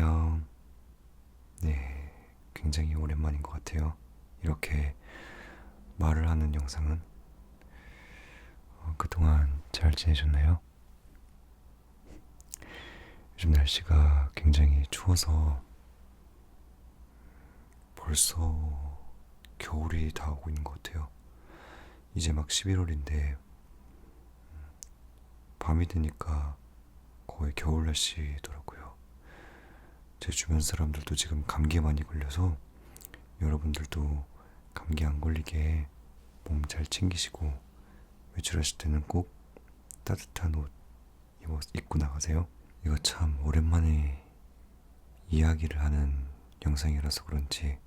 안녕. 네, 굉장히 오랜만인 것 같아요. 이렇게 말을 하는 영상은. 그동안 잘 지내셨나요? 요즘 날씨가 굉장히 추워서 벌써 겨울이 다가오고 있는 것 같아요. 이제 막 11월인데 밤이 되니까 거의 겨울 날씨더라고요. 제 주변 사람들도 지금 감기에 많이 걸려서 여러분들도 감기 안 걸리게 몸 잘 챙기시고 외출하실 때는 꼭 따뜻한 옷 입고 나가세요. 이거 참 오랜만에 이야기를 하는 영상이라서 그런지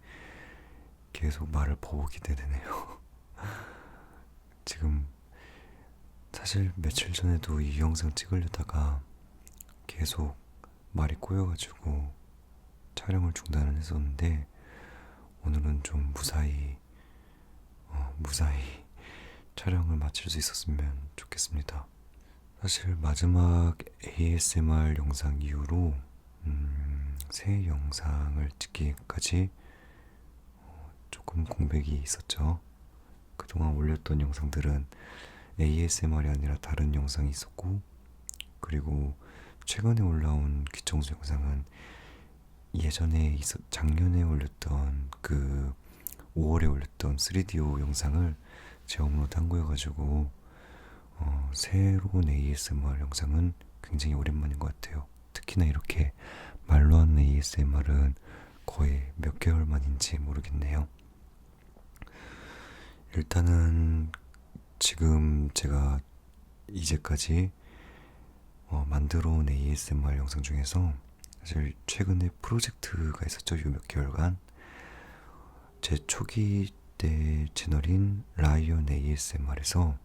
계속 말을 버벅이게 되네요. 지금 사실 며칠 전에도 이 영상 찍으려다가 계속 말이 꼬여가지고 촬영을 중단을 했었는데 오늘은 좀 무사히 촬영을 마칠 수 있었으면 좋겠습니다. 사실 마지막 ASMR 영상 이후로 새 영상을 찍기까지 조금 공백이 있었죠. 그동안 올렸던 영상들은 ASMR이 아니라 다른 영상이 있었고, 그리고 최근에 올라온 귀청소 영상은 작년에 올렸던 5월에 올렸던 3DO 영상을 재업로드 한 거여가지고 새로운 ASMR 영상은 굉장히 오랜만인 것 같아요. 특히나 이렇게 말로 하는 ASMR은 거의 몇 개월 만인지 모르겠네요. 일단은 지금 제가 이제까지 만들어 온 ASMR 영상 중에서 사실 최근에 프로젝트가 있었죠. 요 몇 개월간 제 초기 때 채널인 라이언 ASMR에서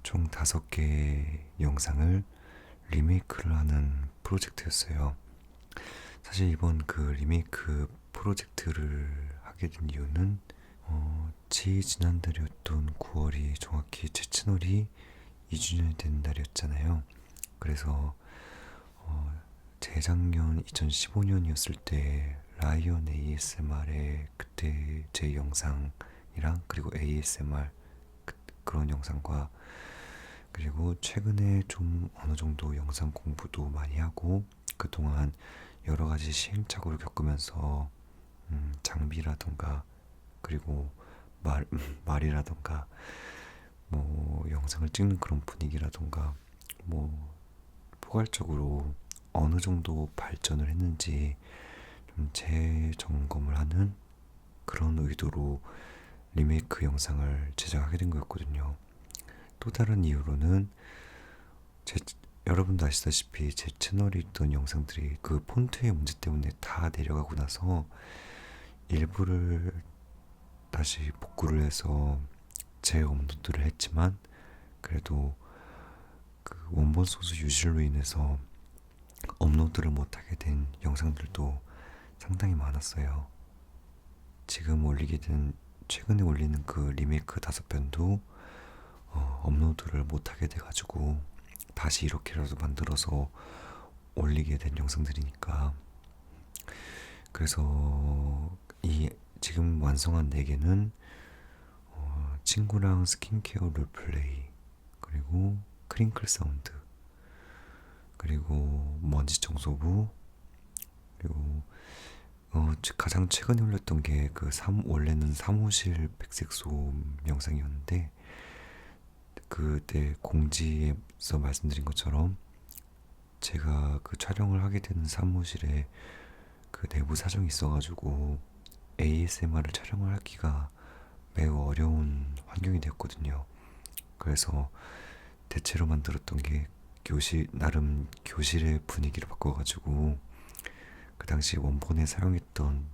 총 5개 영상을 리메이크를 하는 프로젝트였어요. 사실 이번 그 리메이크 프로젝트를 하게 된 이유는 지난달이었던 9월이 정확히 제 채널이 2주년이 된 날이었잖아요. 그래서 재작년 2015년이었을 때 라이언 ASMR의 그때 제 영상이랑 그리고 ASMR 그런 영상과 그리고 최근에 좀 어느 정도 영상 공부도 많이 하고 그동안 여러 가지 시행착오를 겪으면서 장비라던가 그리고 말이라던가 뭐 영상을 찍는 그런 분위기라던가 뭐 포괄적으로 어느 정도 발전을 했는지 좀 재점검을 하는 그런 의도로 리메이크 영상을 제작하게 된 거였거든요. 또 다른 이유로는 제, 여러분도 아시다시피 제 채널에 있던 영상들이 그 폰트의 문제 때문에 다 내려가고 나서 일부를 다시 복구를 해서 재업로드를 했지만 그래도 그 원본 소스 유실로 인해서 업로드를 못하게 된 영상들도 상당히 많았어요. 최근에 올리는 그 리메이크 5편도 업로드를 못하게 돼가지고 다시 이렇게라도 만들어서 올리게 된 영상들이니까 그래서 이 지금 완성한 4개는 친구랑 스킨케어 롤플레이 그리고 크링클 사운드 그리고 먼지 청소부 그리고 가장 최근에 올렸던 게 원래는 사무실 백색 소음 영상이었는데 그때 공지에서 말씀드린 것처럼 제가 그 촬영을 하게 되는 사무실에 그 내부 사정이 있어가지고 ASMR을 촬영을 하기가 매우 어려운 환경이 되었거든요. 그래서 대체로 만들었던 게 나름 교실의 분위기를 바꿔가지고 그 당시 원본에 사용했던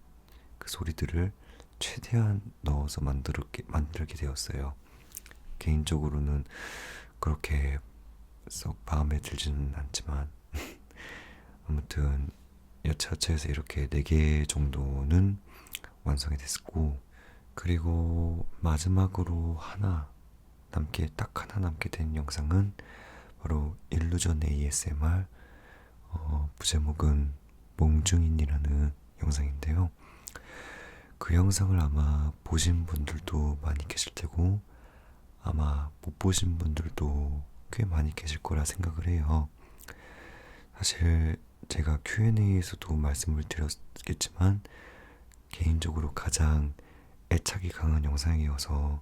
그 소리들을 최대한 넣어서 만들게 되었어요. 개인적으로는 그렇게 썩 마음에 들지는 않지만 아무튼 여차여차해서 이렇게 4개 정도는 완성이 됐고 그리고 마지막으로 딱 하나 남게 된 영상은 바로 일루전 ASMR 부제목은 몽중인이라는 영상인데요. 그 영상을 아마 보신 분들도 많이 계실 테고 아마 못 보신 분들도 꽤 많이 계실 거라 생각을 해요. 사실 제가 Q&A에서도 말씀을 드렸겠지만 개인적으로 가장 애착이 강한 영상이어서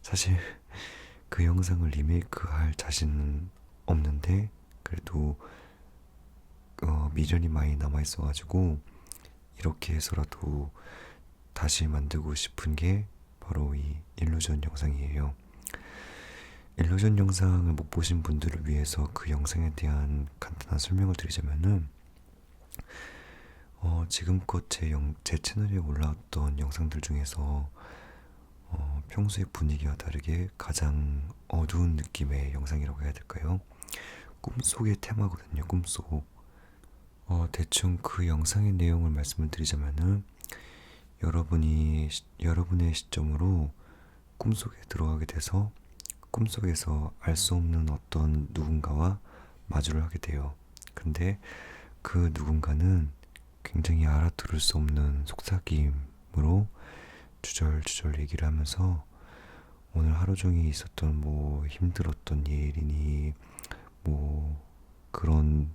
사실 그 영상을 리메이크할 자신은 없는데 그래도 미련이 많이 남아있어가지고 이렇게 해서라도 다시 만들고 싶은 게 바로 이 일루전 영상이에요. 일루전 영상을 못 보신 분들을 위해서 그 영상에 대한 간단한 설명을 드리자면은 지금껏 제 채널에 올라왔던 영상들 중에서 평소의 분위기와 다르게 가장 어두운 느낌의 영상이라고 해야 될까요? 꿈속의 테마거든요. 꿈속. 대충 그 영상의 내용을 말씀을 드리자면은 여러분의 시점으로 꿈속에 들어가게 돼서 꿈속에서 알 수 없는 어떤 누군가와 마주를 하게 돼요. 근데 그 누군가는 굉장히 알아들을 수 없는 속삭임으로 주절주절 얘기를 하면서 오늘 하루 종일 있었던 뭐 힘들었던 일이니 뭐 그런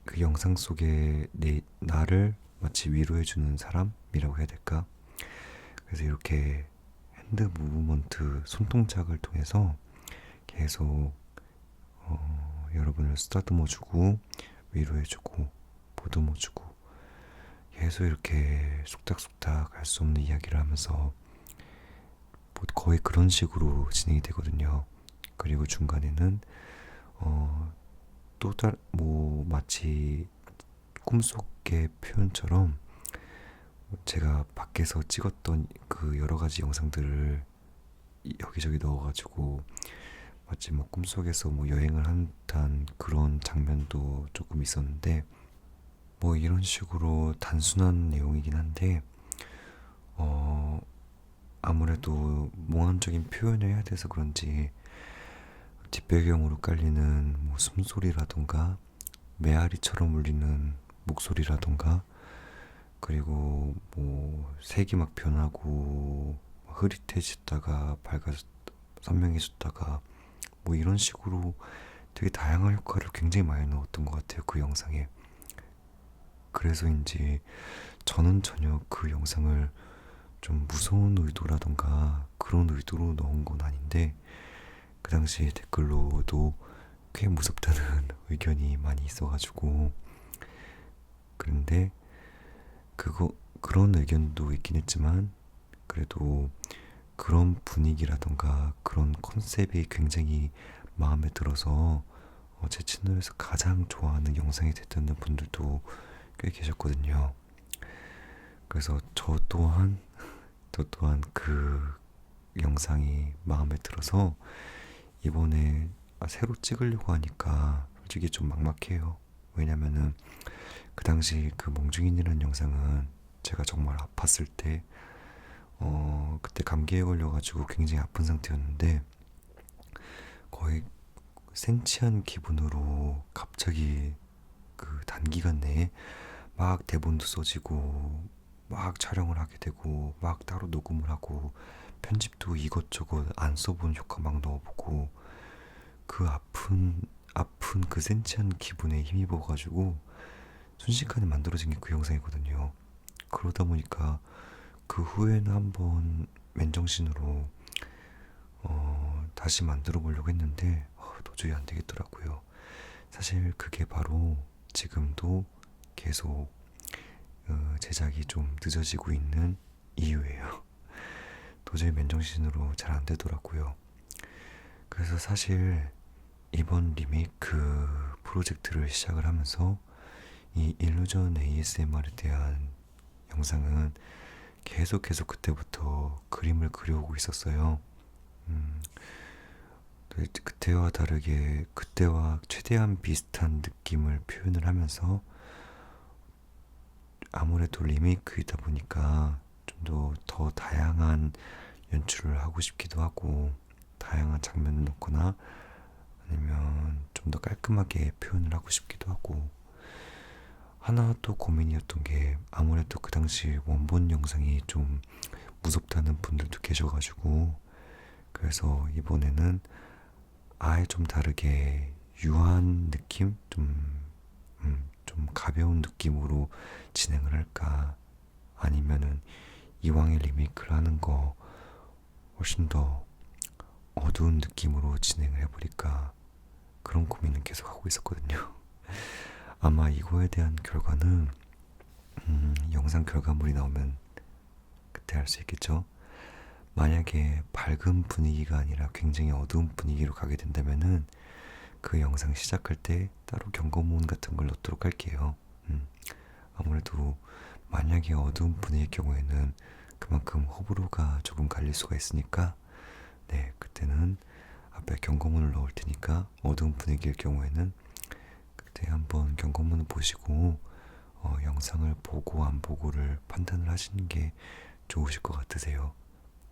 그 영상 속에 나를 마치 위로해주는 사람이라고 해야 될까? 그래서 이렇게 핸드 무브먼트 손동작을 통해서 계속 여러분을 쓰다듬어주고 위로해주고 보듬어주고 계속 이렇게 속닥속닥 할 수 없는 이야기를 하면서 뭐 거의 그런 식으로 진행이 되거든요. 그리고 중간에는 뭐 마치 꿈속의 표현처럼 제가 밖에서 찍었던 그 여러 가지 영상들을 여기저기 넣어가지고 마치 뭐 꿈속에서 뭐 여행을 한다는 그런 장면도 조금 있었는데 뭐 이런 식으로 단순한 내용이긴 한데 아무래도 몽환적인 표현을 해야 돼서 그런지 뒷배경으로 깔리는 뭐 숨소리라던가 메아리처럼 울리는 목소리라던가 그리고 뭐 색이 막 변하고 흐릿해졌다가 선명해졌다가 뭐 이런 식으로 되게 다양한 효과를 굉장히 많이 넣었던 것 같아요. 그 영상에. 그래서인지 저는 전혀 그 영상을 좀 무서운 의도라던가 그런 의도로 넣은 건 아닌데 그 당시에 댓글로도 꽤 무섭다는 의견이 많이 있어가지고 그런데 그런 의견도 있긴 했지만 그래도 그런 분위기라던가 그런 컨셉이 굉장히 마음에 들어서 제 채널에서 가장 좋아하는 영상이 됐다는 분들도 꽤 계셨거든요. 그래서 저 또한 그 영상이 마음에 들어서 이번에 새로 찍으려고 하니까 솔직히 좀 막막해요. 왜냐면은 그 당시 그 몽중인이라는 영상은 제가 정말 아팠을 때 그때 감기에 걸려가지고 굉장히 아픈 상태였는데 거의 센치한 기분으로 갑자기 그 단기간 내에 막 대본도 써지고 막 촬영을 하게 되고 막 따로 녹음을 하고 편집도 이것저것 안 써본 효과 막 넣어보고 그 아픈 그 센치한 기분에 힘입어가지고 순식간에 만들어진 게 그 영상이거든요. 그러다 보니까 그 후에는 한번 맨정신으로 다시 만들어 보려고 했는데 도저히 안 되겠더라고요. 사실 그게 바로 지금도 계속 제작이 좀 늦어지고 있는 이유예요. 도저히 맨정신으로 잘 안 되더라고요. 그래서 사실 이번 리메이크 프로젝트를 시작을 하면서 이 일루전 ASMR에 대한 영상은 계속 그때부터 그림을 그려오고 있었어요. 그때와 다르게 그때와 최대한 비슷한 느낌을 표현을 하면서 아무래도 리메이크이다 보니까 좀 더 다양한 연출을 하고 싶기도 하고 다양한 장면을 넣거나 아니면 좀 더 깔끔하게 표현을 하고 싶기도 하고 하나 또 고민이었던 게 아무래도 그 당시 원본 영상이 좀 무섭다는 분들도 계셔가지고 그래서 이번에는 아예 좀 다르게 유한 느낌? 좀 가벼운 느낌으로 진행을 할까? 아니면은 이왕에 리메이크를 하는 거 훨씬 더 어두운 느낌으로 진행을 해버릴까? 그런 고민은 계속 하고 있었거든요. 아마 이거에 대한 결과는 영상 결과물이 나오면 그때 알 수 있겠죠? 만약에 밝은 분위기가 아니라 굉장히 어두운 분위기로 가게 된다면은 그 영상 시작할 때 따로 경고문 같은 걸 넣도록 할게요. 아무래도 만약에 어두운 분위기의 경우에는 그만큼 호불호가 조금 갈릴 수가 있으니까 네, 그때는 앞에 경고문을 넣을 테니까 어두운 분위기일 경우에는 그때 한번 경고문을 보시고 영상을 보고 안 보고를 판단을 하시는 게 좋으실 것 같으세요.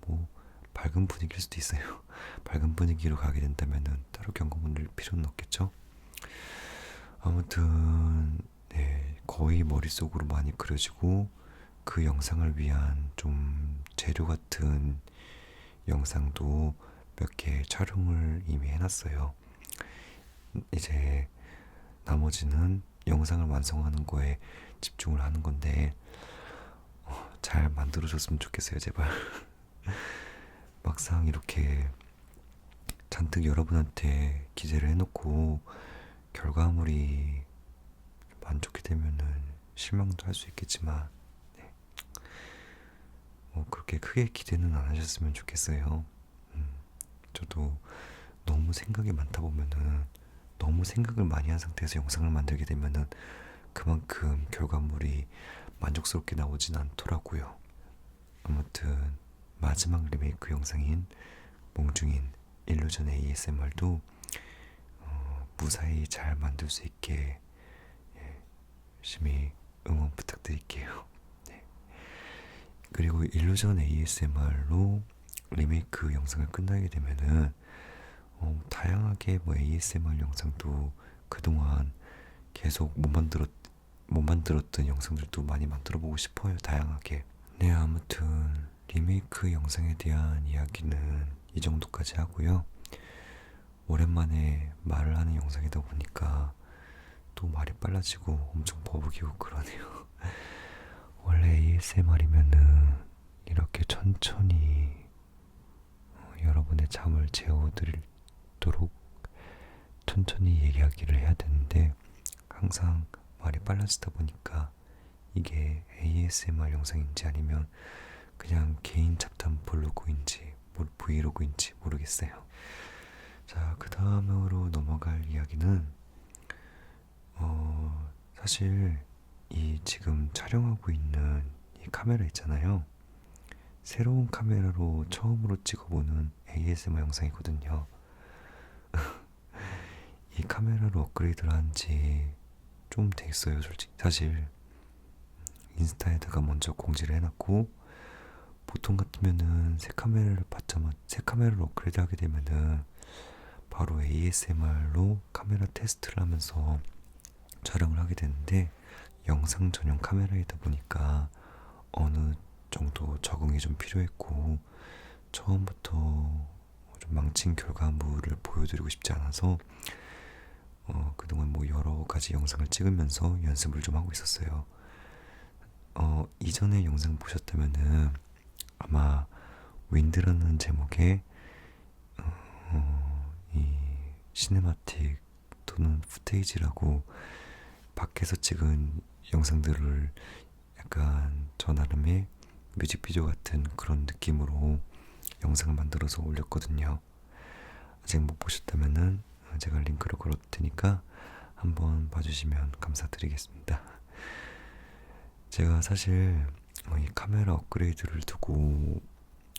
뭐 밝은 분위기일 수도 있어요. 밝은 분위기로 가게 된다면은 따로 경고문 넣을 필요는 없겠죠. 아무튼 네, 거의 머릿속으로 많이 그려지고 그 영상을 위한 좀 재료 같은 영상도 몇 개 촬영을 이미 해놨어요. 이제 나머지는 영상을 완성하는 거에 집중을 하는 건데 잘 만들어줬으면 좋겠어요, 제발. 막상 이렇게 잔뜩 여러분한테 기재를 해놓고 결과물이 만족이 되면은 실망도 할 수 있겠지만 네. 그렇게 크게 기대는 안 하셨으면 좋겠어요. 저도 너무 생각이 많다 보면은 너무 생각을 많이 한 상태에서 영상을 만들게 되면은 그만큼 결과물이 만족스럽게 나오진 않더라고요. 아무튼 마지막 리메이크 영상인 몽중인 일루전 ASMR도 무사히 잘 만들 수 있게 열심히 응원 부탁드릴게요. 네. 그리고 일루전 ASMR로 리메이크 영상을 끝나게 되면은 다양하게 뭐 ASMR 영상도 그동안 계속 못 만들었던 영상들도 많이 만들어 보고 싶어요. 다양하게. 네, 아무튼 리메이크 영상에 대한 이야기는 이 정도까지 하고요. 오랜만에 말을 하는 영상이다 보니까 또 말이 빨라지고 엄청 버벅이고 그러네요. 원래 ASMR이면은 이렇게 천천히 여러분의 잠을 재워드리도록 천천히 얘기하기를 해야 되는데 항상 말이 빨라지다 보니까 이게 ASMR 영상인지 아니면 그냥 개인 잡담 블로그인지 브이로그인지 모르겠어요. 자, 그 다음으로 넘어갈 이야기는 사실 이 지금 촬영하고 있는 이 카메라 있잖아요. 새로운 카메라로 처음으로 찍어보는 ASMR 영상이거든요. 이 카메라로 업그레이드를 한 지 좀 됐어요, 솔직히. 사실 인스타에다가 먼저 공지를 해놨고 보통 같으면은 새 카메라를 업그레이드 하게 되면은 바로 ASMR로 카메라 테스트를 하면서 촬영을 하게 되는데 영상 전용 카메라이다 보니까 어느 정도 적응이 좀 필요했고 처음부터 좀 망친 결과물을 보여드리고 싶지 않아서 그동안 뭐 여러 가지 영상을 찍으면서 연습을 좀 하고 있었어요. 이전에 영상 보셨다면은 아마 윈드라는 제목의 이 시네마틱 또는 푸테이지라고 밖에서 찍은 영상들을 약간 저 나름의 뮤직비디오 같은 그런 느낌으로 영상을 만들어서 올렸거든요. 아직 못 보셨다면은 제가 링크를 걸어둘 테니까 한번 봐주시면 감사드리겠습니다. 제가 사실 이 카메라 업그레이드를 두고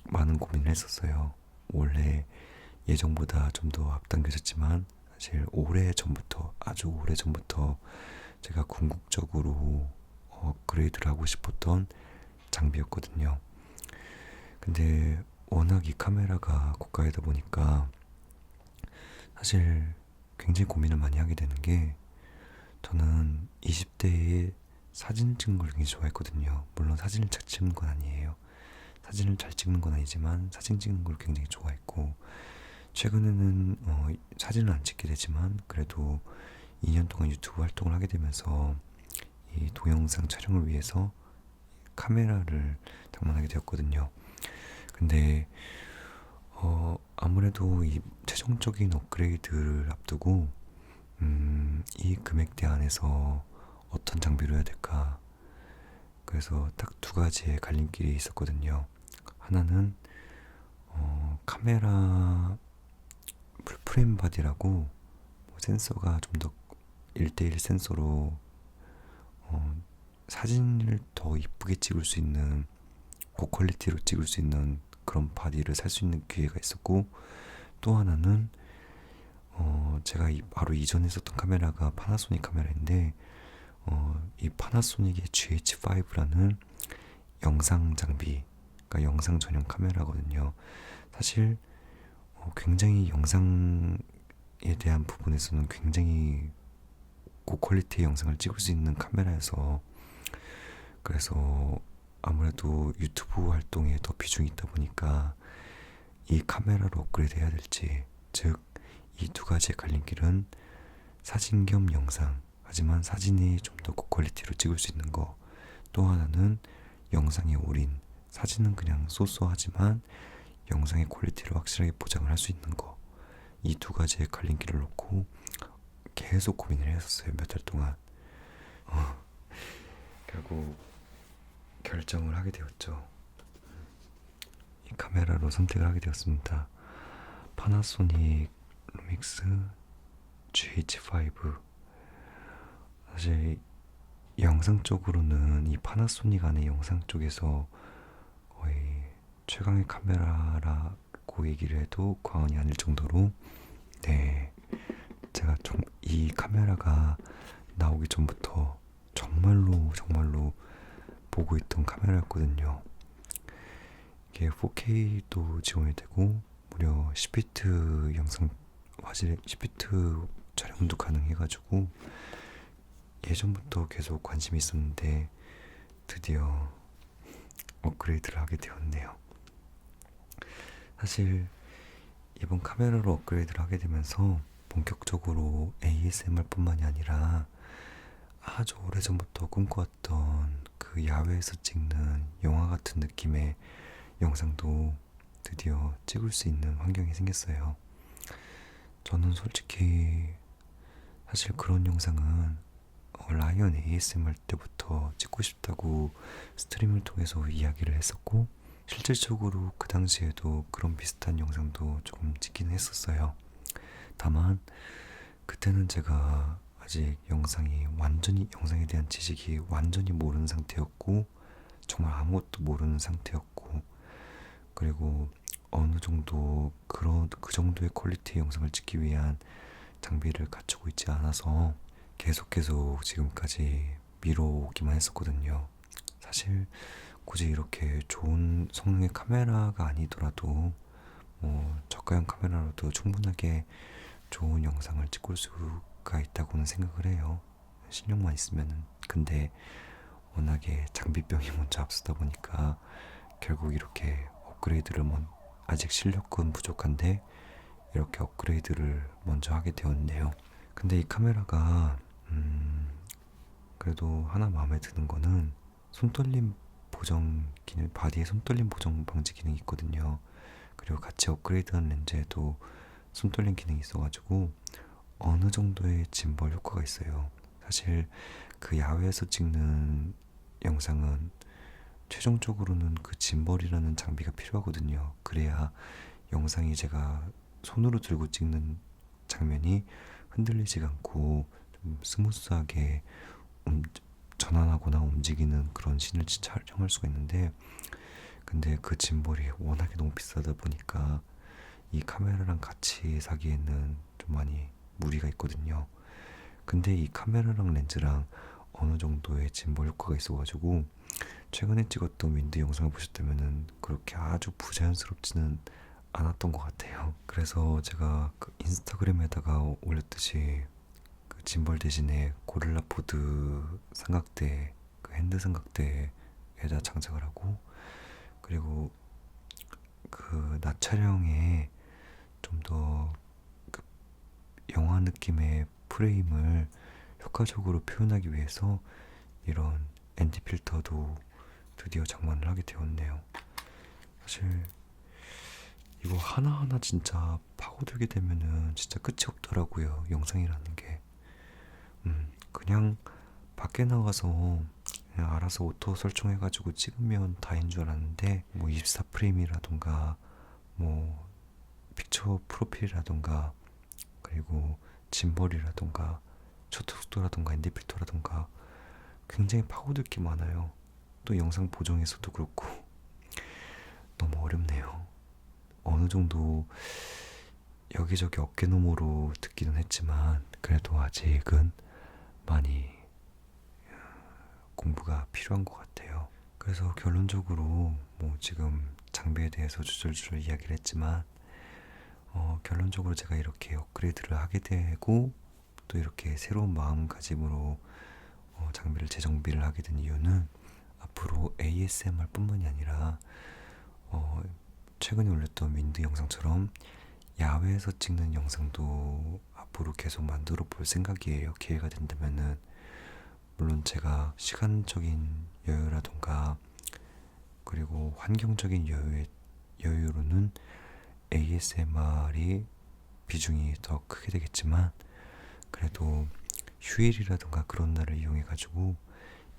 많은 고민을 했었어요. 원래 예정보다 좀 더 앞당겨졌지만 사실 아주 오래 전부터 제가 궁극적으로 업그레이드를 하고 싶었던 장비였거든요. 근데 워낙 이 카메라가 고가이다 보니까 사실 굉장히 고민을 많이 하게 되는 게 저는 20대에 사진 찍는 걸 굉장히 좋아했거든요. 물론 사진을 잘 찍는 건 아니에요. 사진을 잘 찍는 건 아니지만 사진 찍는 걸 굉장히 좋아했고, 최근에는 사진을 안 찍게 되지만 그래도 2년 동안 유튜브 활동을 하게 되면서 이 동영상 촬영을 위해서 카메라를 장만하게 되었거든요. 근데 아무래도 이 최종적인 업그레이드를 앞두고 이 금액대 안에서 어떤 장비로 해야 될까, 그래서 딱 두 가지의 갈림길이 있었거든요. 하나는 카메라 풀프레임 바디라고 뭐 센서가 좀 더 1대1 센서로 사진을 더 이쁘게 찍을 수 있는, 고퀄리티로 찍을 수 있는 그런 바디를 살 수 있는 기회가 있었고, 또 하나는 제가 바로 이전에 썼던 카메라가 파나소닉 카메라인데 이 파나소닉의 GH5라는 영상 장비, 그러니까 영상 전용 카메라거든요. 사실 굉장히 영상에 대한 부분에서는 굉장히 고퀄리티의 영상을 찍을 수 있는 카메라여서, 그래서 아무래도 유튜브 활동에 더 비중이 있다 보니까 이 카메라로 업그레이드 해야 될지, 즉 이 두 가지의 갈림길은 사진 겸 영상, 하지만 사진이 좀 더 고퀄리티로 찍을 수 있는 거, 또 하나는 영상의 올인, 사진은 그냥 쏘쏘하지만 영상의 퀄리티를 확실하게 보장을 할 수 있는 거, 이 두 가지의 갈림길을 놓고 계속 고민을 했었어요. 몇 달 동안. 결국 결정을 하게 되었죠. 이 카메라로 선택을 하게 되었습니다. 파나소닉 루믹스 GH5. 사실 영상 쪽으로는 이 파나소닉 안에 영상 쪽에서 거의 최강의 카메라라고 얘기를 해도 과언이 아닐 정도로, 네, 제가 이 카메라가 나오기 전부터 정말로 보고 있던 카메라였거든요. 이게 4K도 지원이 되고 무려 10비트 영상 화질, 10비트 촬영도 가능해가지고 예전부터 계속 관심이 있었는데 드디어 업그레이드를 하게 되었네요. 사실 이번 카메라로 업그레이드를 하게 되면서 본격적으로 ASMR 뿐만이 아니라 아주 오래전부터 꿈꿔왔던 그 야외에서 찍는 영화 같은 느낌의 영상도 드디어 찍을 수 있는 환경이 생겼어요. 저는 솔직히 사실 그런 영상은 라이언 ASMR 때부터 찍고 싶다고 스트림을 통해서 이야기를 했었고, 실질적으로 그 당시에도 그런 비슷한 영상도 조금 찍긴 했었어요. 다만 그때는 제가 아직 영상에 대한 지식이 완전히 모르는 상태였고, 정말 아무것도 모르는 상태였고, 그리고 어느 정도 그 정도의 퀄리티의 영상을 찍기 위한 장비를 갖추고 있지 않아서 계속 지금까지 미뤄오기만 했었거든요. 사실 굳이 이렇게 좋은 성능의 카메라가 아니더라도 뭐 저가형 카메라로도 충분하게 좋은 영상을 찍을 수가 있다고는 생각을 해요. 실력만 있으면은. 근데 워낙에 장비병이 먼저 앞서다 보니까 결국 이렇게 업그레이드를 아직 실력은 부족한데 이렇게 업그레이드를 먼저 하게 되었네요. 근데 이 카메라가 그래도 하나 마음에 드는 거는 손떨림 보정 기능, 바디에 손떨림 보정 방지 기능이 있거든요. 그리고 같이 업그레이드한 렌즈에도 손떨림 기능이 있어가지고 어느 정도의 짐벌 효과가 있어요. 사실 그 야외에서 찍는 영상은 최종적으로는 그 짐벌이라는 장비가 필요하거든요. 그래야 영상이 제가 손으로 들고 찍는 장면이 흔들리지가 않고 좀 스무스하게 전환하거나 움직이는 그런 씬을 촬영할 수가 있는데, 근데 그 짐벌이 워낙에 너무 비싸다 보니까 이 카메라랑 같이 사기에는 좀 많이 무리가 있거든요. 근데 이 카메라랑 렌즈랑 어느 정도의 짐벌 효과가 있어가지고 최근에 찍었던 윈드 영상을 보셨다면은 그렇게 아주 부자연스럽지는 않았던 것 같아요. 그래서 제가 그 인스타그램에다가 올렸듯이 그 짐벌 대신에 고릴라 포드 삼각대, 그 핸드 삼각대에다 장착을 하고, 그리고 그 낮 촬영에 좀 더 그 영화 느낌의 프레임을 효과적으로 표현하기 위해서 이런 ND 필터도 드디어 장만을 하게 되었네요. 사실 이거 하나하나 진짜 파고들게 되면은 진짜 끝이 없더라고요. 영상이라는 게. 그냥 밖에 나가서 그냥 알아서 오토 설정해가지고 찍으면 다인 줄 알았는데, 뭐 24프레임이라던가 뭐 픽처 프로필이라던가 그리고 짐벌이라던가 셔터 속도라던가 ND 필터라던가 굉장히 파고들 게 많아요. 또 영상 보정에서도 그렇고 너무 어렵네요. 어느 정도 여기저기 어깨너머로 듣기는 했지만 그래도 아직은 많이 공부가 필요한 것 같아요. 그래서 결론적으로 뭐 지금 장비에 대해서 주절주절 이야기를 했지만 결론적으로 제가 이렇게 업그레이드를 하게 되고 또 이렇게 새로운 마음가짐으로 장비를 재정비를 하게 된 이유는 앞으로 ASMR 뿐만이 아니라 최근에 올렸던 윈드 영상처럼 야외에서 찍는 영상도 앞으로 계속 만들어 볼 생각이에요. 기회가 된다면은. 물론 제가 시간적인 여유라던가 그리고 환경적인 여유로는 ASMR이 비중이 더 크게 되겠지만, 그래도 휴일이라던가 그런 날을 이용해 가지고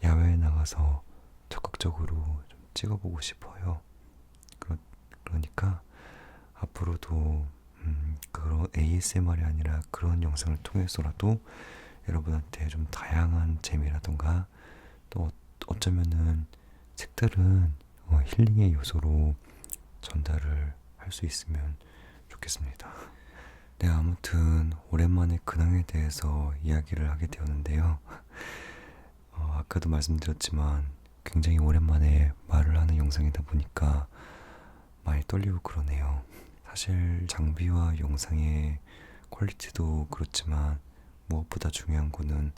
야외에 나가서 적극적으로 좀 찍어보고 싶어요. 그러니까 앞으로도 그런 ASMR이 아니라 그런 영상을 통해서라도 여러분한테 좀 다양한 재미라던가 또 어쩌면은 색다른 힐링의 요소로 전달을 할 수 있으면 좋겠습니다. 네, 아무튼 오랜만에 근황에 대해서 이야기를 하게 되었는데요. 아까도 말씀드렸지만 굉장히 오랜만에 말을 하는 영상이다 보니까 많이 떨리고 그러네요. 사실 장비와 영상의 퀄리티도 그렇지만 무엇보다 중요한 거는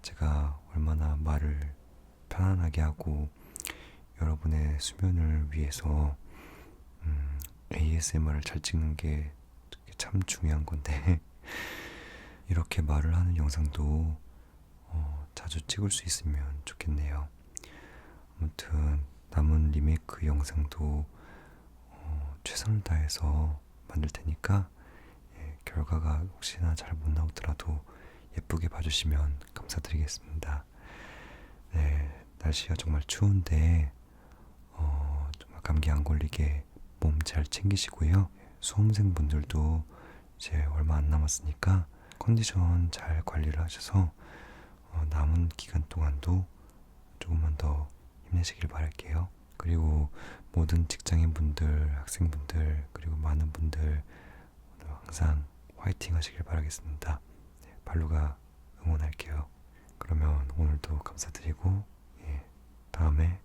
제가 얼마나 말을 편안하게 하고 여러분의 수면을 위해서 ASMR을 잘 찍는 게 참 중요한 건데 이렇게 말을 하는 영상도 자주 찍을 수 있으면 좋겠네요. 아무튼 남은 리메이크 영상도 최선을 다해서 만들 테니까 결과가 혹시나 잘 못 나오더라도 예쁘게 봐주시면 감사드리겠습니다. 네, 날씨가 정말 추운데 정말 감기 안 걸리게 몸 잘 챙기시고요. 수험생분들도 이제 얼마 안 남았으니까 컨디션 잘 관리를 하셔서 남은 기간 동안도 조금만 더 힘내시길 바랄게요. 그리고 모든 직장인분들, 학생분들, 그리고 많은 분들 항상 화이팅 하시길 바라겠습니다. 네, 발루가 응원할게요. 그러면 오늘도 감사드리고 다음에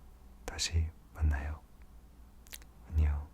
다시 만나요. 안녕.